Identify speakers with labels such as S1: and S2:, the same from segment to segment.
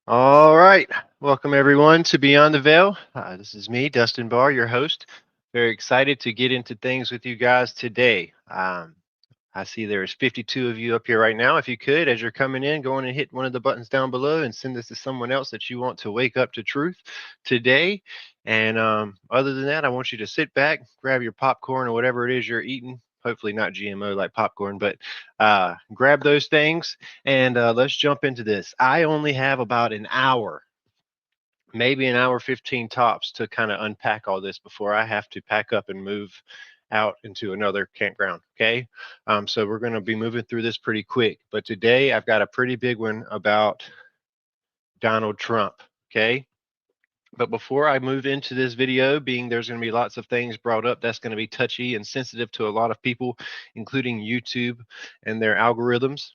S1: All right. Welcome, everyone, to Beyond the Veil. This is me, Dustin Barr, your host. Very excited to get into things with you guys today. I see there's 52 of you up here right now. If you could, as you're coming in, go on and hit one of the buttons down below and send this to someone else that you want to wake up to truth today. And other than that, I want you to sit back, grab your popcorn or whatever it is you're eating. Hopefully not GMO like popcorn, but grab those things and let's jump into this. I only have about an hour, maybe an hour 15 tops to kind of unpack all this before I have to pack up and move out into another campground. Okay. So we're going to be moving through this pretty quick. But today I've got a pretty big one about Donald Trump. Okay. But before I move into this video, being there's going to be lots of things brought up that's going to be touchy and sensitive to a lot of people, including YouTube and their algorithms.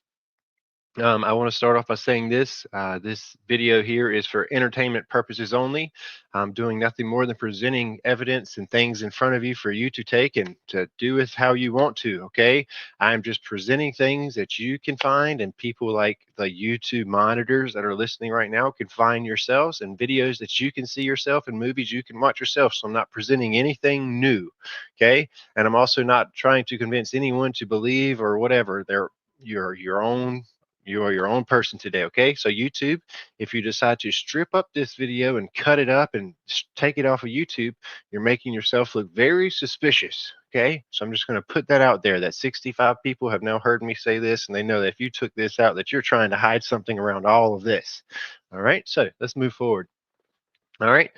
S1: I want to start off by saying this. This video here is for entertainment purposes only. I'm doing nothing more than presenting evidence and things in front of you for you to take and to do with how you want to, okay? I'm just presenting things that you can find and people like the YouTube monitors that are listening right now can find yourselves and videos that you can see yourself and movies you can watch yourself. So I'm not presenting anything new, okay? And I'm also not trying to convince anyone to believe or whatever. They're your own, you are your own person today, okay? So YouTube, if you decide to strip up this video and cut it up and take it off of YouTube, you're making yourself look very suspicious, okay? So I'm just going to put that out there that 65 people have now heard me say this, and they know that if you took this out, that you're trying to hide something around all of this. All right, so let's move forward. All right.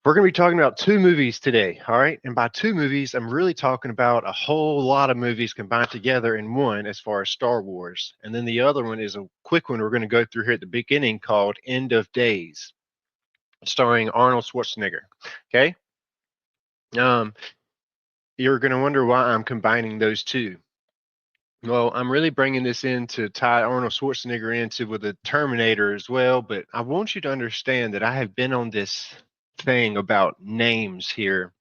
S1: We're going to be talking about two movies today, all right? And by two movies, I'm really talking about a whole lot of movies combined together in one as far as Star Wars. And then the other one is a quick one we're going to go through here at the beginning called End of Days, starring Arnold Schwarzenegger. Okay? Um, you're going to wonder why I'm combining those two. Well, I'm really bringing this in to tie Arnold Schwarzenegger into with the Terminator as well, but I want you to understand that I have been on this thing about names here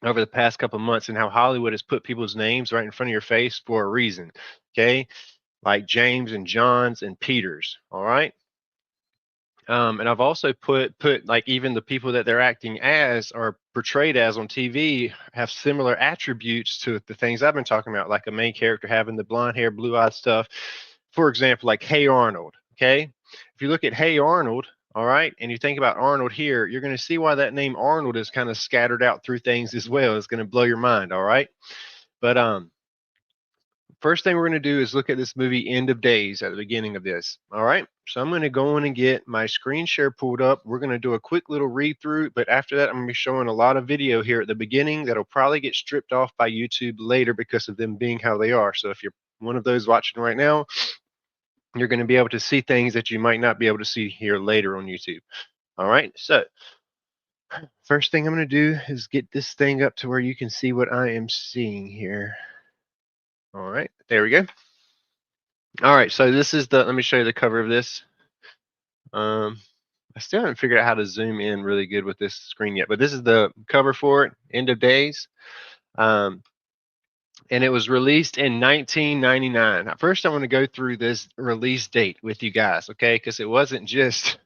S1: over the past couple of months and how Hollywood has put people's names right in front of your face for a reason. Okay. Like James and John's and Peter's. All right. And I've also put like even the people that they're acting as or portrayed as on TV have similar attributes to the things I've been talking about, like a main character having the blonde hair, blue eyed stuff. For example, like Hey Arnold. Okay. If you look at Hey Arnold, all right, and you think about Arnold here, you're going to see why that name Arnold is kind of scattered out through things as well. It's going to blow your mind. All right. But first thing we're going to do is look at this movie End of Days at the beginning of this. All right. So I'm going to go in and get my screen share pulled up. We're going to do a quick little read through, but after that, I'm going to be showing a lot of video here at the beginning that'll probably get stripped off by YouTube later because of them being how they are. So if you're one of those watching right now, you're going to be able to see things that you might not be able to see here later on YouTube. All right. So first thing I'm going to do is get this thing up to where you can see what I am seeing here. All right. There we go. All right, so this is the, let me show you the cover of this. I still haven't figured out how to zoom in really good with this screen yet, but this is the cover for it, End of Days. And it was released in 1999. First, I want to go through this release date with you guys, okay? Because it wasn't just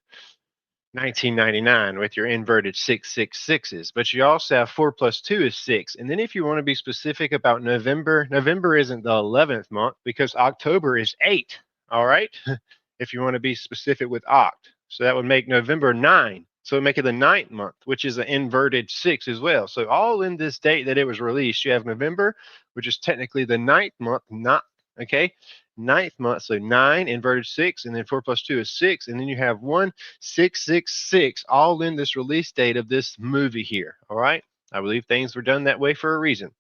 S1: 1999 with your inverted 666s, but you also have 4 plus 2 is 6. And then if you want to be specific about November, November isn't the 11th month because October is 8. All right. If you want to be specific with oct. So that would make November 9. So it would make it the 9th month, which is an inverted 6 as well. So all in this date that it was released, you have November, which is technically the 9th month, not okay. 9th month, so 9 inverted 6, and then 4 plus 2 is 6, and then you have 1666 all in this release date of this movie here. All right, I believe things were done that way for a reason.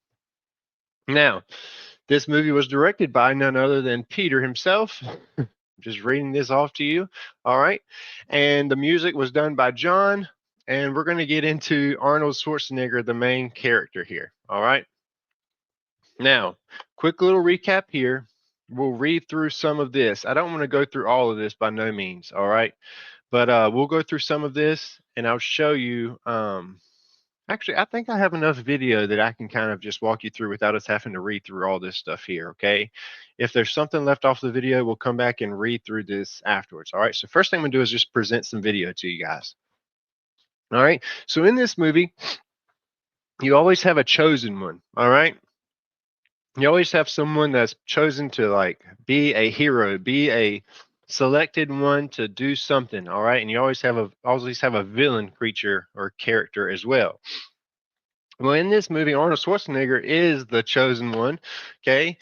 S1: Now, this movie was directed by none other than Peter himself. Just reading this off to you. All right, and the music was done by John, and we're going to get into Arnold Schwarzenegger, the main character here. All right. Now, quick little recap here. We'll read through some of this. I don't want to go through all of this by no means, all right? But we'll go through some of this, and I'll show you Actually, I think I have enough video that I can kind of just walk you through without us having to read through all this stuff here, okay? If there's something left off the video, we'll come back and read through this afterwards, all right? So first thing I'm gonna do is just present some video to you guys. All right, so in this movie, you always have a chosen one, all right? You always have someone that's chosen to like be a hero, be a selected one to do something, all right? And you always have a villain creature or character as well. Well, in this movie, Arnold Schwarzenegger is the chosen one. Okay.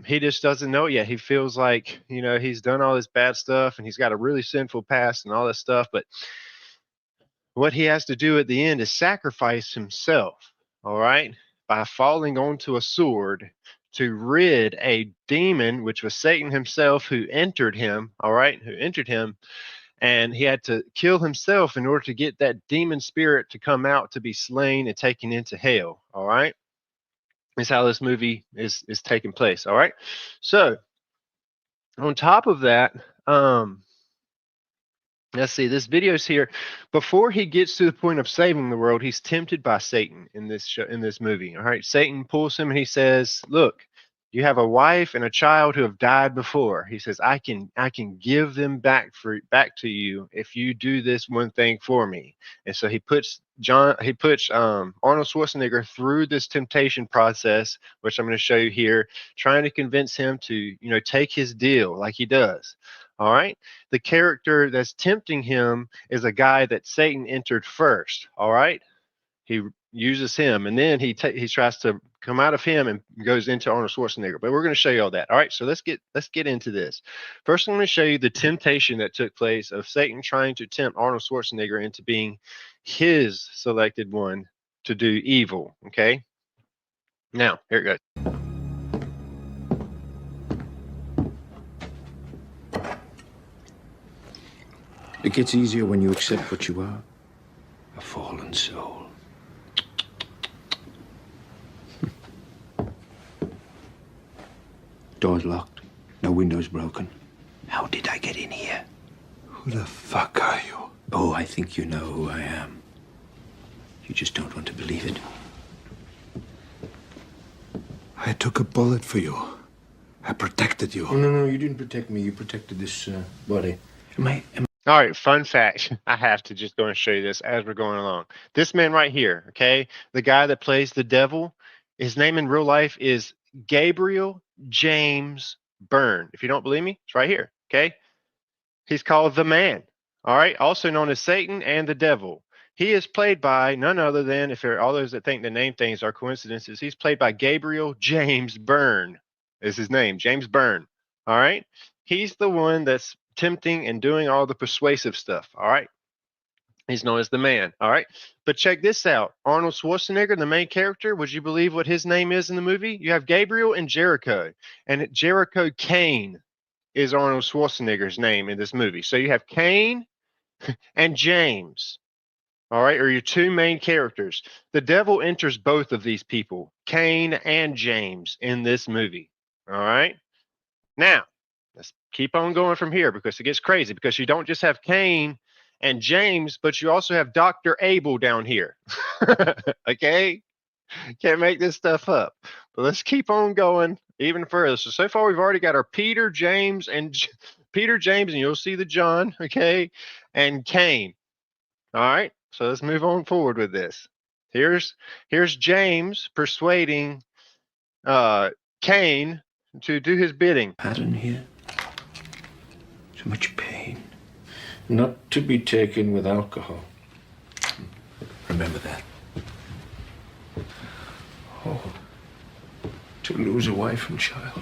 S1: He just doesn't know it yet. He feels like, he's done all this bad stuff and he's got a really sinful past and all this stuff. But what he has to do at the end is sacrifice himself, all right, by falling onto a sword to rid a demon, which was Satan himself, who entered him, all right, who entered him, and he had to kill himself in order to get that demon spirit to come out to be slain and taken into hell. All right, is how this movie is taking place. All right, so on top of that, let's see, this video's here. Before he gets to the point of saving the world, he's tempted by Satan in this show, in this movie. All right, Satan pulls him and he says, "Look, you have a wife and a child who have died before." He says, I can give them back to you if you do this one thing for me." And so he puts Arnold Schwarzenegger through this temptation process, which I'm going to show you here, trying to convince him to, take his deal like he does. All right. The character that's tempting him is a guy that Satan entered first. All right. He uses him, and then he tries to come out of him and goes into Arnold Schwarzenegger. But we're going to show you all that. All right. So let's get into this. First, I'm going to show you the temptation that took place of Satan trying to tempt Arnold Schwarzenegger into being his selected one to do evil. Okay. Now, here it goes.
S2: It gets easier when you accept what you are, a fallen soul. Door's locked, no windows broken. How did I get in here?
S3: Who the fuck are you?
S2: Oh, I think you know who I am. You just don't want to believe it.
S3: I took a bullet for you. I protected you.
S2: Oh, no, you didn't protect me. You protected this body.
S1: All right, fun fact. I have to just go and show you this as we're going along. This man right here, okay, the guy that plays the devil, his name in real life is Gabriel James Byrne. If you don't believe me, it's right here, okay? He's called the Man, all right, also known as Satan and the devil. He is played by none other than, if there are all those that think the name things are coincidences, he's played by Gabriel James Byrne is his name, James Byrne, all right? He's the one that's tempting and doing all the persuasive stuff. All right. He's known as the Man. All right. But check this out. Arnold Schwarzenegger, the main character, would you believe what his name is in the movie? You have Gabriel and Jericho. And Jericho Kane is Arnold Schwarzenegger's name in this movie. So you have Kane and James. All right. Or your two main characters. The devil enters both of these people, Kane and James, in this movie. All right. Now, let's keep on going from here because it gets crazy, because you don't just have Cain and James, but you also have Dr. Abel down here. Okay? Can't make this stuff up. But let's keep on going even further. So far we've already got our Peter, James, and you'll see the John, okay, and Cain. All right? So let's move on forward with this. Here's James persuading Cain to do his bidding.
S2: Pattern here. So much pain. Not to be taken with alcohol. Remember that. Oh, to lose a wife and child.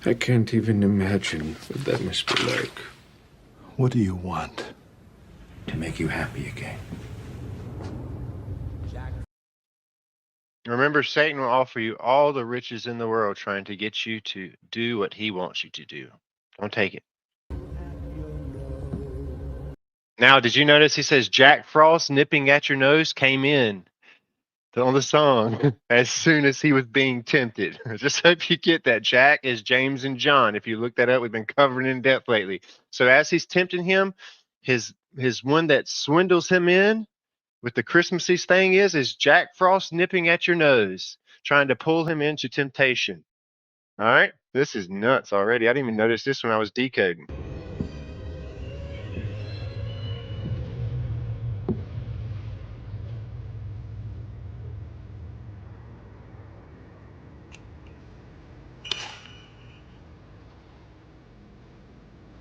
S2: I can't even imagine what that must be like.
S3: What do you want?
S2: To make you happy again.
S1: Remember, Satan will offer you all the riches in the world trying to get you to do what he wants you to do. Don't take it. Now, did you notice he says Jack Frost nipping at your nose came in on the song as soon as he was being tempted? Just hope you get that. Jack is James and John. If you look that up, we've been covering in depth lately. So as he's tempting him, his his one that swindles him in with the Christmassy thing is Jack Frost nipping at your nose, trying to pull him into temptation. All right, this is nuts already. I didn't even notice this when I was decoding.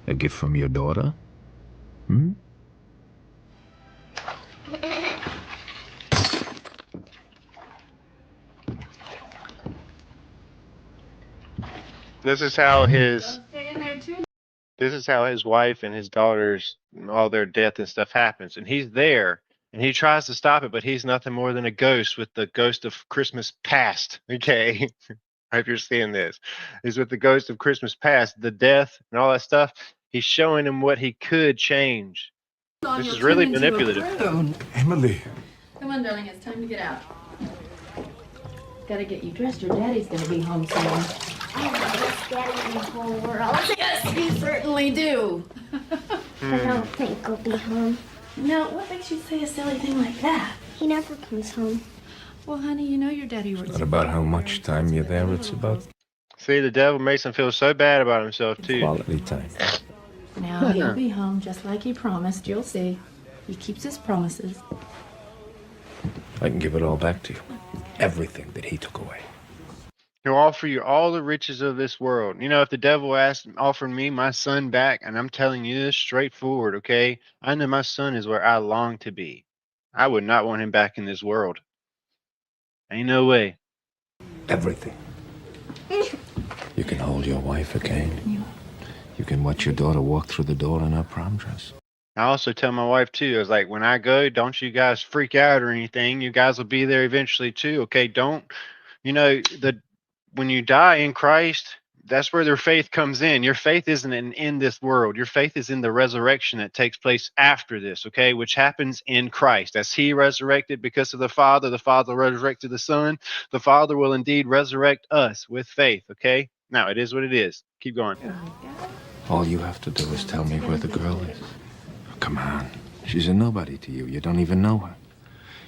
S4: A gift from your daughter? Hmm?
S1: This is how his wife and his daughters, all their death and stuff happens, and he's there, and he tries to stop it, but he's nothing more than a ghost with the ghost of Christmas past. Okay, I hope you're seeing this. He's with the ghost of Christmas past, the death and all that stuff. He's showing him what he could change. This is really manipulative.
S3: Emily.
S5: Come on, darling, it's time to get out. Gotta get you dressed. Your daddy's gonna be home soon.
S6: I love this daddy in the whole world.
S5: Yes, you certainly do.
S6: I don't think he'll be home.
S5: Now, what makes you say a silly thing like that?
S6: He never comes home.
S5: Well, honey, you know your daddy works.
S2: Not about how much time you're there, it's about
S1: See, the devil makes him feel so bad about himself too.
S2: quality time.
S5: Now, he'll be home just like he promised. You'll see. He keeps his promises.
S2: I can give it all back to you. Everything that he took away.
S1: He'll offer you all the riches of this world. You know, if the devil offered me my son back, and I'm telling you this straightforward, okay? I know my son is where I long to be. I would not want him back in this world. Ain't no way.
S2: Everything. You can hold your wife again. You can watch your daughter walk through the door in her prom dress.
S1: I also tell my wife too, I was like, when I go, don't you guys freak out or anything. You guys will be there eventually too, okay? Don't, you know, when you die in Christ, that's where their faith comes in. Your faith isn't in this world. Your faith is in the resurrection that takes place after this, okay? Which happens in Christ. As he resurrected because of the Father resurrected the Son. The Father will indeed resurrect us with faith, okay? Now, it is what it is. Keep going.
S2: All you have to do is tell me where the girl is. Come on. She's a nobody to you. You don't even know her.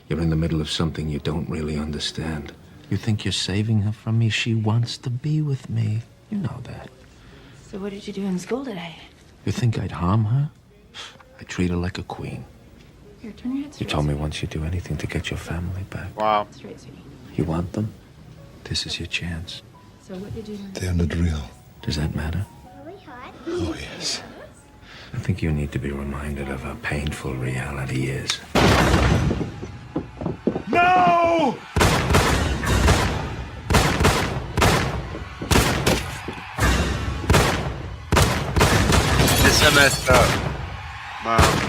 S2: You're in the middle of something you don't really understand. You think you're saving her from me? She wants to be with me. You know that.
S5: So what did you do in school today?
S2: You think I'd harm her? I treat her like a queen.
S5: Here, turn your head
S2: You
S5: straight.
S2: told me once you'd do anything to get your family back.
S1: Wow.
S5: Straight, sweetie.
S2: You want them? This is your chance.
S5: So what did you learn?
S3: They're not real.
S2: Does that matter?
S6: Really hot.
S3: Oh, yes.
S2: I think you need to be reminded of how painful reality is.
S3: No!
S1: It's so messed up. Wow.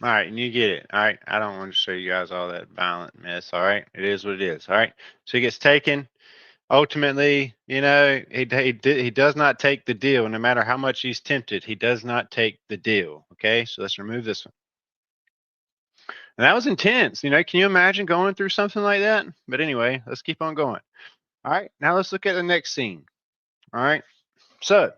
S1: All right, and you get it. All right, I don't want to show you guys all that violent mess. All right, it is what it is. All right, so he gets taken. Ultimately, you know, he does not take the deal. No matter how much he's tempted, he does not take the deal. Okay, so let's remove this one. And that was intense. You know, can you imagine going through something like that? But anyway, let's keep on going. All right, now let's look at the next scene. All right, so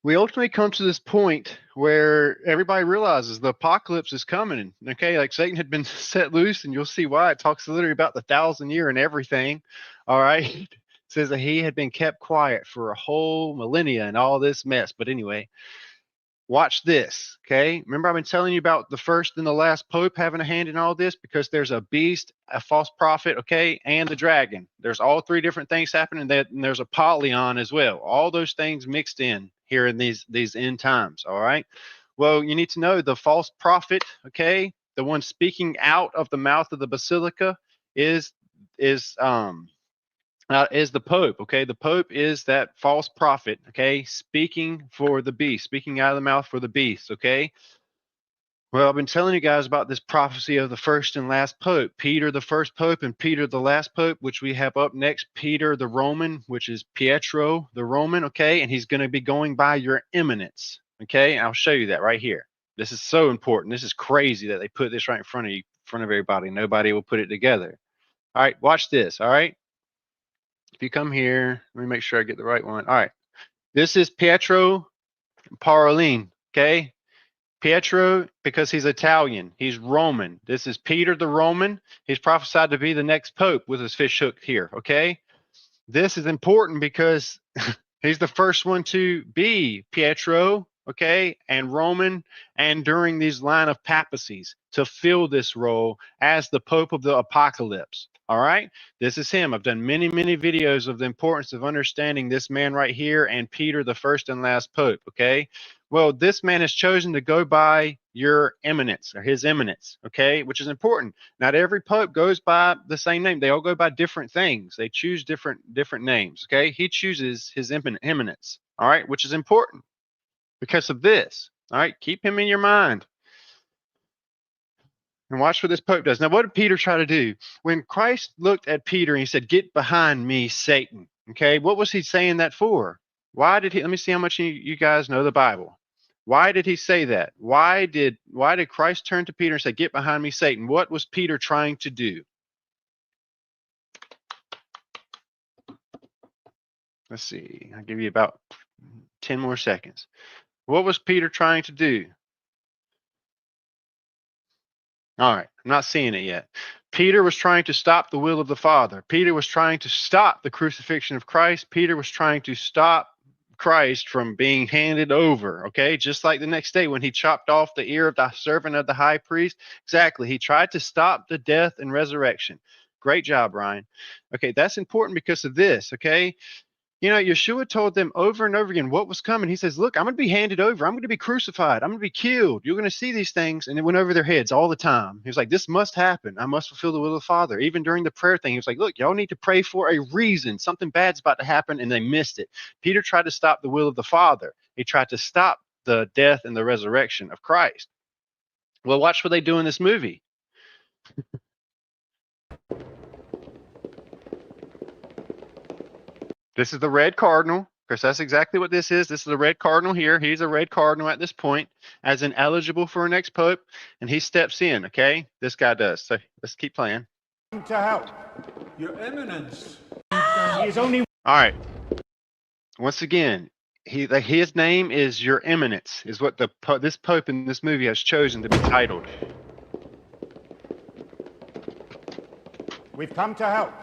S1: we ultimately come to this point where everybody realizes the apocalypse is coming. Okay, like Satan had been set loose, and you'll see why. It talks literally about the 1,000-year and everything. All right, it says that he had been kept quiet for a whole millennia and all this mess. But anyway, watch this. Okay, remember I've been telling you about the first and the last pope having a hand in all this, because there's a beast, a false prophet, okay, and the dragon. There's all three different things happening. And there's a Apollyon as well. All those things mixed in here in these end times. All right, well, you need to know the false prophet, okay, the one speaking out of the mouth of the basilica is the Pope. Okay, the Pope is that false prophet, okay, speaking for the beast, speaking out of the mouth for the beast. Okay, well, I've been telling you guys about this prophecy of the first and last Pope, Peter the first Pope and Peter the last Pope, which we have up next, Peter the Roman, which is Pietro the Roman. Okay, and he's going to be going by your eminence. Okay, I'll show you that right here. This is so important. This is crazy that they put this right in front of you, in front of everybody. Nobody will put it together. All right, watch this. All right. If you come here, let me make sure I get the right one. All right. This is Pietro Parolin. Okay. Pietro, because he's Italian, he's Roman. This is Peter the Roman. He's prophesied to be the next pope with his fish hook here. Okay. This is important because he's the first one to be Pietro, okay, and Roman, and during these line of papacies to fill this role as the Pope of the Apocalypse. All right, this is him. I've done many, many videos of the importance of understanding this man right here and Peter, the first and last Pope. Okay, well, this man has chosen to go by your eminence or his eminence, okay, which is important. Not every pope goes by the same name. They all go by different things. They choose different names, okay? He chooses his eminence, all right, which is important because of this, all right? Keep him in your mind. And watch what this pope does. Now, what did Peter try to do? When Christ looked at Peter and he said, "Get behind me, Satan," okay, what was he saying that for? Why did he, let me see how much you guys know the Bible. Why did he say that? Why did Christ turn to Peter and say, "Get behind me, Satan"? What was Peter trying to do? Let's see. I'll give you about 10 more seconds. What was Peter trying to do? All right, I'm not seeing it yet. Peter was trying to stop the will of the Father. Peter was trying to stop the crucifixion of Christ. Peter was trying to stop Christ from being handed over, okay? Just like the next day when he chopped off the ear of the servant of the high priest. Exactly. He tried to stop the death and resurrection. Great job, Ryan. Okay, that's important because of this, okay? You know, Yeshua told them over and over again what was coming. He says, look, I'm going to be handed over. I'm going to be crucified. I'm going to be killed. You're going to see these things. And it went over their heads all the time. He was like, this must happen. I must fulfill the will of the Father. Even during the prayer thing, he was like, look, y'all need to pray for a reason. Something bad's about to happen, and they missed it. Peter tried to stop the will of the Father. He tried to stop the death and the resurrection of Christ. Well, watch what they do in this movie. This is the red cardinal, because that's exactly what this is. This is the red cardinal here. He's a red cardinal at this point, as in eligible for a next pope, and he steps in, okay? This guy does. So let's keep playing.
S3: To help. Your Eminence.
S7: He is only...
S1: All right. Once again, his name is Your Eminence, is what this pope in this movie has chosen to be titled.
S7: We've come to help.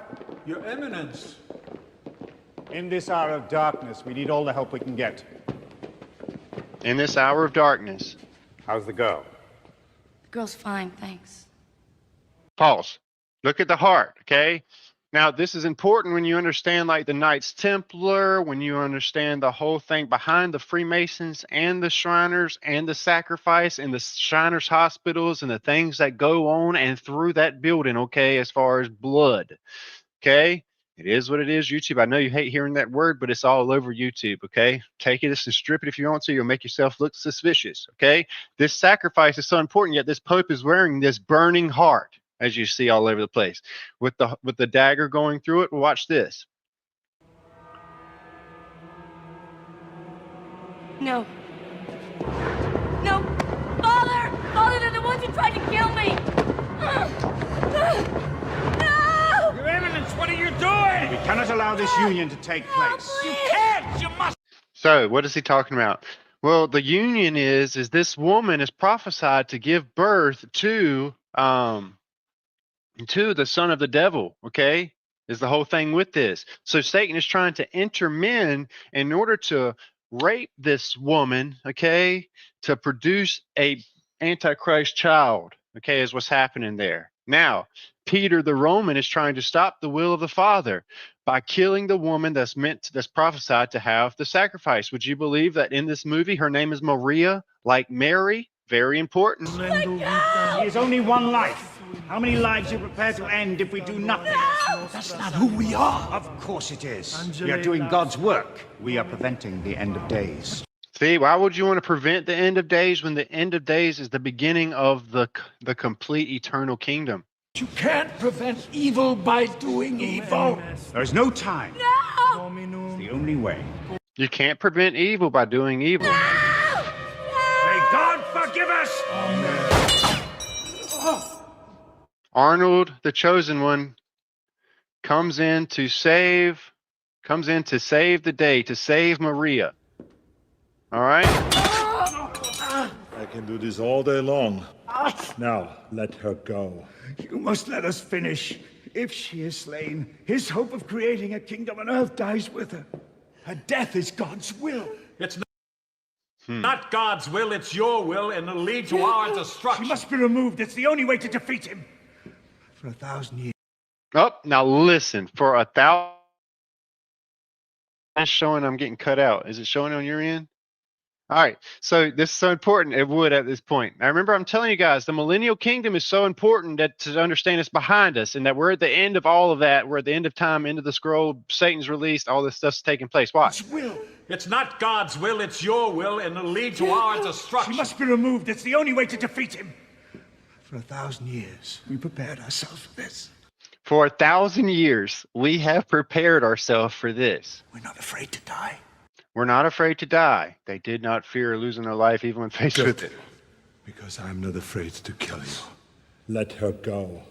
S3: Your Eminence.
S7: In this hour of darkness, we need all the help we can get.
S1: In this hour of darkness.
S7: How's the girl?
S5: The girl's fine, thanks.
S1: Pause. Look at the heart, okay? Now, this is important when you understand, like, the Knights Templar, when you understand the whole thing behind the Freemasons and the Shriners and the sacrifice and the Shriners hospitals and the things that go on and through that building, okay, as far as blood, okay? It is what it is, YouTube. I know you hate hearing that word, but it's all over YouTube, okay? Take it and strip it if you want to. You'll make yourself look suspicious, okay? This sacrifice is so important, yet this Pope is wearing this burning heart, as you see all over the place, with the dagger going through it. Watch this.
S5: No. No! Father! Father, they're the ones who tried to kill me! No!
S7: Your Eminence, what are you doing? We cannot allow this union to take place.
S5: You
S7: can't! You must...
S1: So, what is he talking about? Well, the union is this woman is prophesied to give birth to the son of the devil, okay? Is the whole thing with this. So Satan is trying to enter men in order to rape this woman, okay, to produce a antichrist child, okay, is what's happening there. Now, Peter the Roman is trying to stop the will of the Father by killing the woman that's prophesied to have the sacrifice. Would you believe that in this movie her name is Maria, like Mary? Very important.
S7: He is only one life. How many lives are you prepared to end if we do nothing?
S3: That's not who we are.
S7: Of course it is. We are doing God's work. We are preventing the end of days.
S1: See, why would you want to prevent the end of days when the end of days is the beginning of the complete eternal kingdom?
S3: You can't prevent evil by doing evil.
S7: There is no time.
S5: No!
S7: It's the only way.
S1: You can't prevent evil by doing evil.
S5: No!
S7: forgive us!
S1: Arnold, the chosen one, comes in to save the day, to save Maria. All right?
S3: I can do this all day long. Now, let her go.
S7: You must let us finish. If she is slain, his hope of creating a kingdom on earth dies with her. Her death is God's will.
S8: It's not God's will, it's your will, and it'll lead to our destruction.
S7: She must be removed. It's the only way to defeat him. For 1,000 years.
S1: Oh, now listen, for 1,000. It's showing I'm getting cut out. Is it showing on your end? All right, so this is so important. It would at this point. Now remember, I'm telling you guys, the millennial kingdom is so important that to understand it's behind us, and that we're at the end of all of that. We're at the end of time, end of the scroll. Satan's released. All this stuff's taking place. Watch.
S8: It's not God's will, it's your will, and it'll lead to our destruction.
S7: She must be removed. It's the only way to defeat him. For 1,000 years, we prepared ourselves for this.
S1: For 1,000 years, we have prepared ourselves for this.
S7: We're not afraid to die.
S1: We're not afraid to die. They did not fear losing their life even when faced with it.
S3: Because I'm not afraid to kill you. Let her go.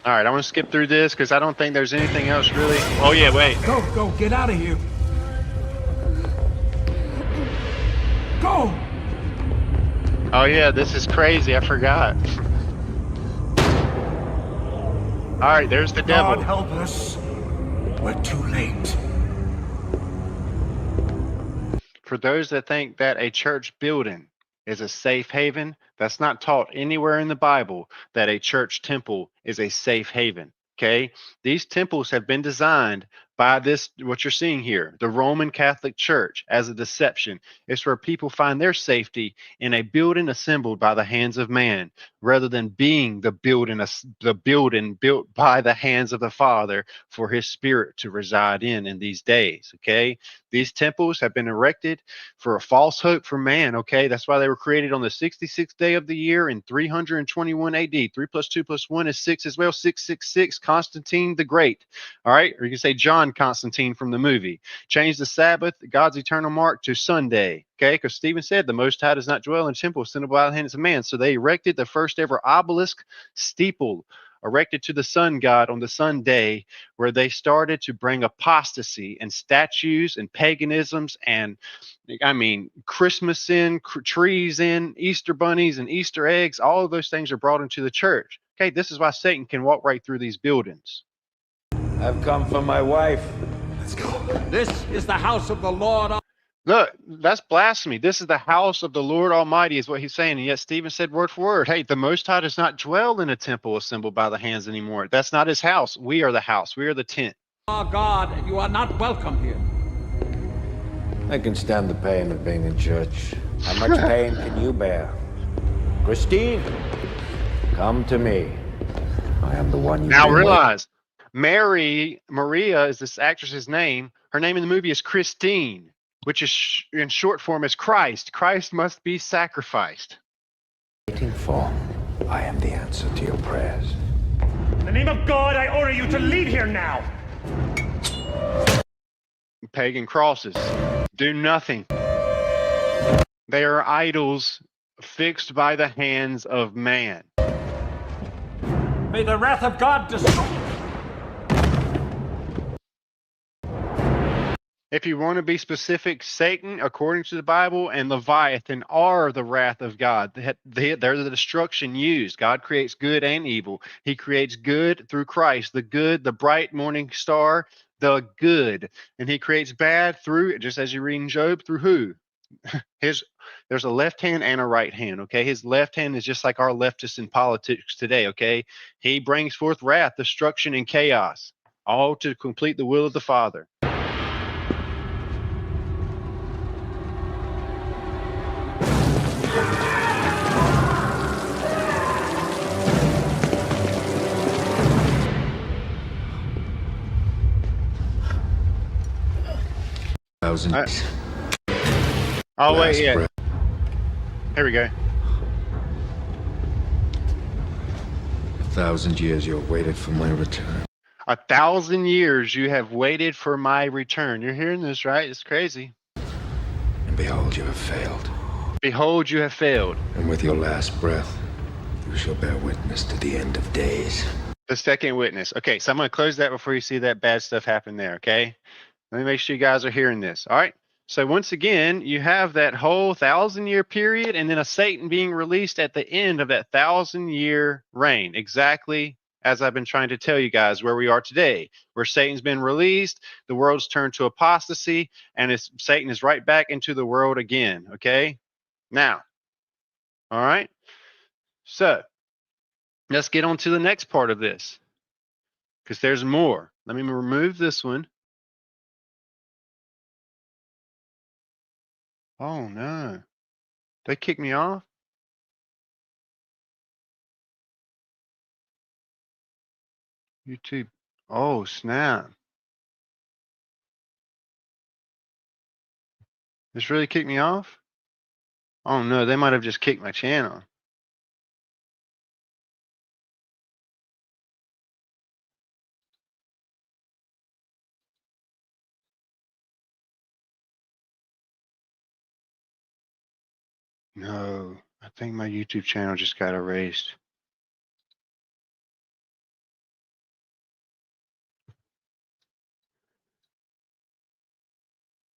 S1: All right, I want to skip through this because I don't think there's anything else really. Oh, yeah, wait.
S7: Go, get out of here. Go!
S1: Oh, yeah, this is crazy. I forgot. All right, there's the devil.
S7: God help us. We're too late.
S1: For those that think that a church building is a safe haven, that's not taught anywhere in the Bible that a church temple is a safe haven. Okay, these temples have been designed by this, what you're seeing here, the Roman Catholic Church, as a deception. It's where people find their safety in a building assembled by the hands of man, rather than being the building built by the hands of the Father for his Spirit to reside in these days. Okay, these temples have been erected for a false hope for man. Okay, that's why they were created on the 66th day of the year in 321 AD. 3 plus 2 plus 1 is 6 as well. 666, Constantine the Great. All right, or you can say John Constantine from the movie. Change the Sabbath, God's eternal mark, to Sunday. Okay, because Stephen said the Most High does not dwell in temple assembled by the hands of man. So they erected the first ever obelisk steeple erected to the sun god on the Sunday, where they started to bring apostasy and statues and paganisms and, I mean, Christmas in, trees in, Easter bunnies and Easter eggs. All of those things are brought into the church. Okay, this is why Satan can walk right through these buildings.
S2: I've come for my wife.
S3: Let's go.
S8: This is the house of the Lord.
S1: Look, that's blasphemy. This is the house of the Lord Almighty, is what he's saying. And yet Stephen said word for word, hey, the Most High does not dwell in a temple assembled by the hands anymore. That's not his house. We are the house. We are the tent.
S8: Our God, and you are not welcome here.
S2: I can stand the pain of being in church. How much pain can you bear? Christine, come to me. I am the one you
S1: Now realize, Maria is this actress's name. Her name in the movie is Christine, which is in short form is Christ. Christ must be sacrificed.
S2: waiting for. I am the answer to your prayers.
S7: In the name of God, I order you to leave here now.
S1: Pagan crosses do nothing. They are idols fixed by the hands of man.
S8: May the wrath of God destroy.
S1: If you want to be specific, Satan, according to the Bible, and Leviathan are the wrath of God. They're the destruction used. God creates good and evil. He creates good through Christ, the good, the bright morning star, the good. And he creates bad through, just as you read in Job, through who? There's a left hand and a right hand, okay? His left hand is just like our leftists in politics today, okay? He brings forth wrath, destruction, and chaos, all to complete the will of the Father. Oh, wait, yeah.
S2: breath.
S1: Here we go.
S2: 1,000 years you have waited for my return.
S1: 1,000 years you have waited for my return. You're hearing this, right? It's crazy.
S2: And behold, you have failed.
S1: Behold, you have failed.
S2: And with your last breath, you shall bear witness to the end of days.
S1: The second witness. Okay, so I'm going to close that before you see that bad stuff happen there, okay? Let me make sure you guys are hearing this. All right. So once again, you have that whole 1,000-year period and then a Satan being released at the end of that 1,000-year reign. Exactly as I've been trying to tell you guys where we are today, where Satan's been released, the world's turned to apostasy, and Satan is right back into the world again. Okay. Now, all right. So let's get on to the next part of this because there's more. Let me remove this one. Oh no. They kicked me off? YouTube. Oh, snap. This really kicked me off? Oh no, they might have just kicked my channel. No, I think my YouTube channel just got erased.